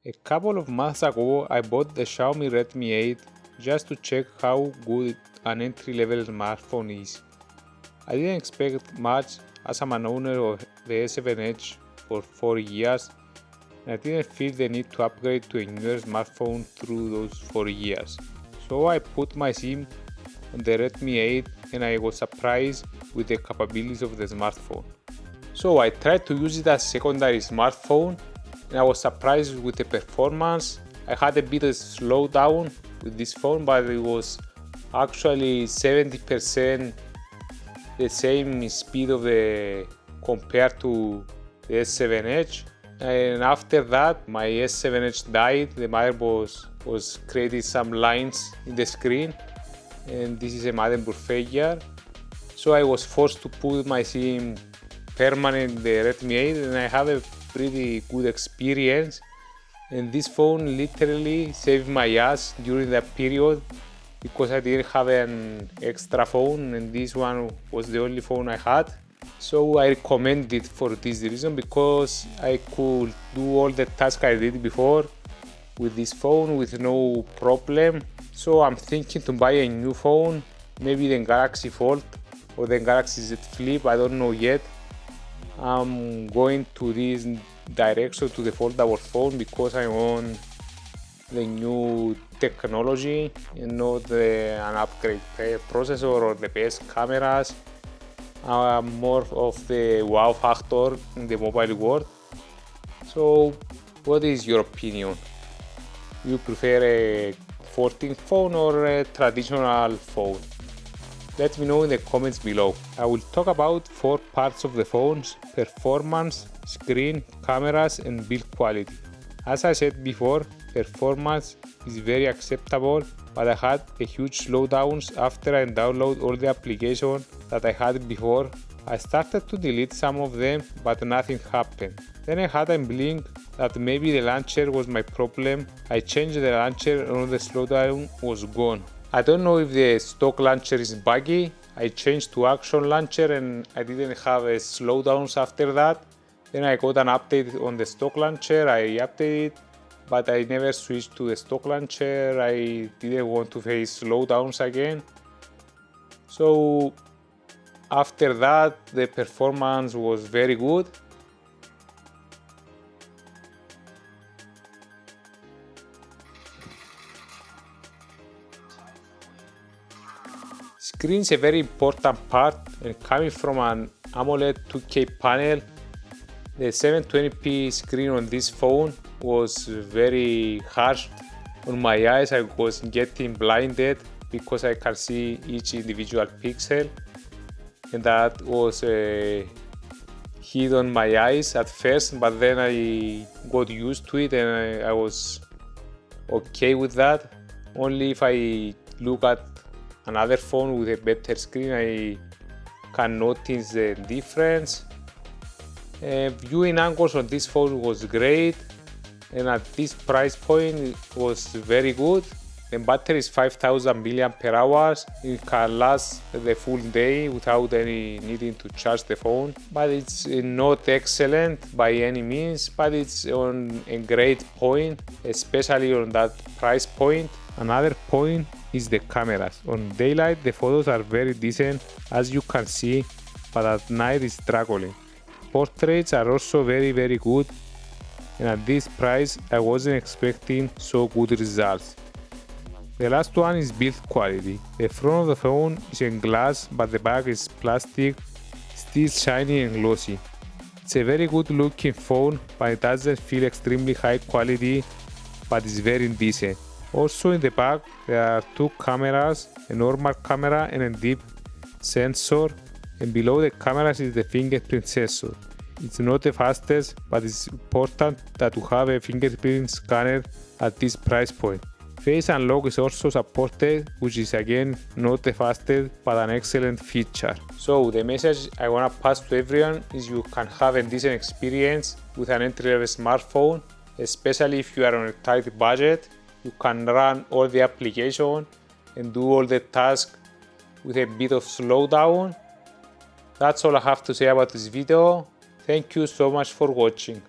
A couple of months ago, I bought the Xiaomi Redmi 8 just to check how good an entry-level smartphone is. I didn't expect much as I'm an owner of the S7 Edge for 4 years and I didn't feel the need to upgrade to a newer smartphone through those 4 years. So I put my SIM on the Redmi 8 and I was surprised with the capabilities of the smartphone. So I tried to use it as a secondary smartphone and I was surprised with the performance. I had a bit of slowdown with this phone, but it was actually 70% the same speed of the compared to the S7 Edge. And after that, my S7 Edge died. The motherboard was creating some lines in the screen, and this is a motherboard failure. So I was forced to put my SIM permanent in the Redmi 8, and I have a pretty good experience. And this phone literally saved my ass during that period because I didn't have an extra phone and this one was the only phone I had. So I recommend it for this reason, because I could do all the tasks I did before with this phone with no problem. So I'm thinking to buy a new phone, maybe the Galaxy Fold or the Galaxy Z Flip, I don't know yet. I'm going to this direction, to the foldable phone, because I want the new technology and not an upgrade processor or the best cameras. More of the wow factor in the mobile world. So what is your opinion? You prefer a 14 phone or a traditional phone? Let me know in the comments below. I will talk about 4 parts of the phone's performance, screen, cameras and build quality. As I said before, performance is very acceptable, but I had a huge slowdowns after I downloaded all the applications that I had before. I started to delete some of them, but nothing happened. Then I had a blink that maybe the launcher was my problem. I changed the launcher and all the slowdown was gone. I don't know if the stock launcher is buggy. I changed to Action Launcher and I didn't have a slowdowns after that. Then I got an update on the stock launcher, I updated, but I never switched to the stock launcher. I didn't want to face slowdowns again. So after that, the performance was very good. Screen is a very important part, and coming from an AMOLED 2K panel, the 720p screen on this phone was very harsh on my eyes. I was getting blinded because I can see each individual pixel, and that was a hit on my eyes at first, but then I got used to it and I was okay with that. Only if I look at another phone with a better screen, I can notice the difference. Viewing angles on this phone was great, and at this price point it was very good. The battery is 5000 mAh. It can last the full day without any needing to charge the phone, but it's not excellent by any means, but it's on a great point, especially on that price point. Another point is the cameras. On daylight the photos are very decent, as you can see, but at night it's struggling. Portraits are also very good, and at this price I wasn't expecting so good results. The last one is build quality. The front of the phone is in glass, but the back is plastic, still shiny and glossy. It's a very good looking phone, but it doesn't feel extremely high quality, but it's very decent. Also in the back there are 2 cameras, a normal camera and a deep sensor, and below the cameras is the fingerprint sensor. It's not the fastest, but it's important that you have a fingerprint scanner at this price point. Face unlock is also supported, which is again not the fastest, but an excellent feature. So the message I want to pass to everyone is you can have a decent experience with an entry-level smartphone, especially if you are on a tight budget. You can run all the applications and do all the tasks with a bit of slowdown. That's all I have to say about this video. Thank you so much for watching.